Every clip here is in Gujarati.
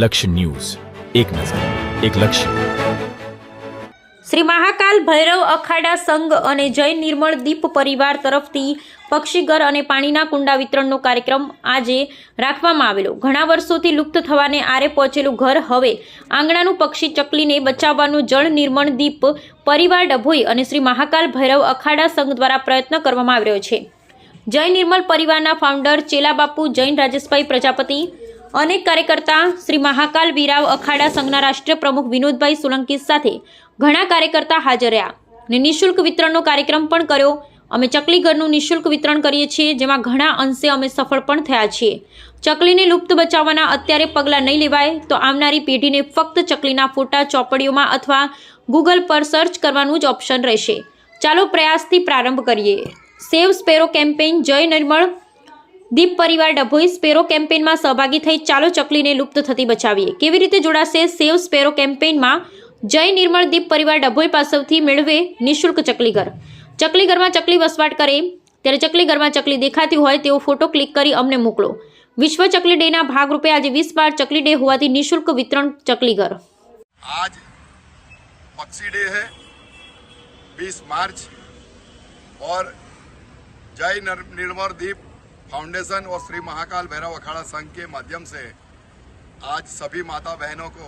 લક્ષ્ય ન્યૂઝ, એક નજર, એક લક્ષ્ય. શ્રી મહાકાલ ભૈરવ અખાડા સંઘ અને જય નિર્મળ દીપ પરિવાર તરફથી પક્ષીઘર અને પાણીના કુંડા વિતરણનો કાર્યક્રમ આજે રાખવામાં આવેલો. ઘણા વર્ષોથી લુપ્ત થવાને આરે પહોંચેલું ઘર હવે આંગણાનું પક્ષી ચકલીને બચાવવાનું જળ નિર્મળ દીપ પરિવાર ડભોઈ અને શ્રી મહાકાલ ભૈરવ અખાડા સંઘ દ્વારા પ્રયત્ન કરવામાં આવી રહ્યો છે. જય નિર્મળ પરિવારના ફાઉન્ડર ચેલાબાપુ જૈન રાજેશભાઈ પ્રજાપતિ, અનેક કાર્યકર્તા, શ્રી મહાકાલ વીરાવ અખાડા સંઘના રાષ્ટ્રીય પ્રમુખ વિનોદભાઈ સોલંકી સાથે ઘણા કાર્યકર્તા હાજર રહ્યા અને નિઃશુલ્ક વિતરણનો કાર્યક્રમ પણ કર્યો. અમે ચકલી ઘરનું નિઃશુલ્ક વિતરણ કરીએ છીએ, જેમાં ઘણા અંશે અમે સફળ પણ થયા છીએ. ચકલીને લુપ્ત બચાવવાના અત્યારે પગલાં નહીં લેવાય તો આવનારી પેઢીને ફક્ત ચકલીના ફોટા ચોપડીઓમાં અથવા ગૂગલ પર સર્ચ કરવાનું જ ઓપ્શન રહેશે. ચાલો પ્રયાસથી પ્રારંભ કરીએ. સેવ સ્પેરો કેમ્પેઇન જય નિર્મળ દીપ પરિવાર ડભોઈ સ્પેરો કેમ્પેઇનમાં સહભાગી થઈ ચાલો ચકલીને લુપ્ત થતી બચાવીએ. કેવી રીતે જોડાશે? સેવ સ્પેરો કેમ્પેઇનમાં જય નિર્મળ દીપ પરિવાર ડભોઈ પાસેથી મેળવે નિઃશુલ્ક ચકલીઘર. ચકલીઘરમાં ચકલી વસવાટ કરે ત્યારે ચકલીઘરમાં ચકલી દેખાતી હોય તેવો ફોટો ક્લિક કરી અમને મોકલો. વિશ્વ ચકલી ડેના ભાગરૂપે આજે 20 बार चकली डे होवाથી निःशुल्क वितरण चकलीघर. आज पक्षी डे है 20 मार्च और जय निर्मल दीप फाउंडेशन और श्री महाकाल भैरव अखाड़ा संघ के माध्यम से आज सभी माता बहनों को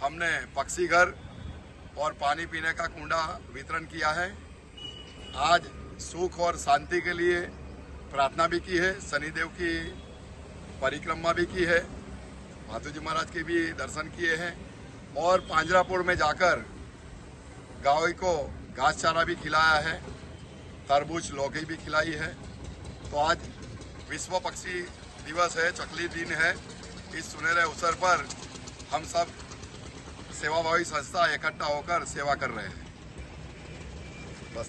हमने पक्षी घर और पानी पीने का कुंडा वितरण किया है. आज सुख और शांति के लिए प्रार्थना भी की है, शनिदेव की परिक्रमा भी की है, माधुजी महाराज के भी दर्शन किए हैं और पांजरापुर में जाकर गाय को घास चारा भी खिलाया है, तरबूज लौकी भी खिलाई है. तो आज विश्व पक्षी दिवस है, चकली दिन है. इस सुनहरे अवसर पर हम सब सेवाभावी संस्था इकट्ठा होकर सेवा कर रहे हैं.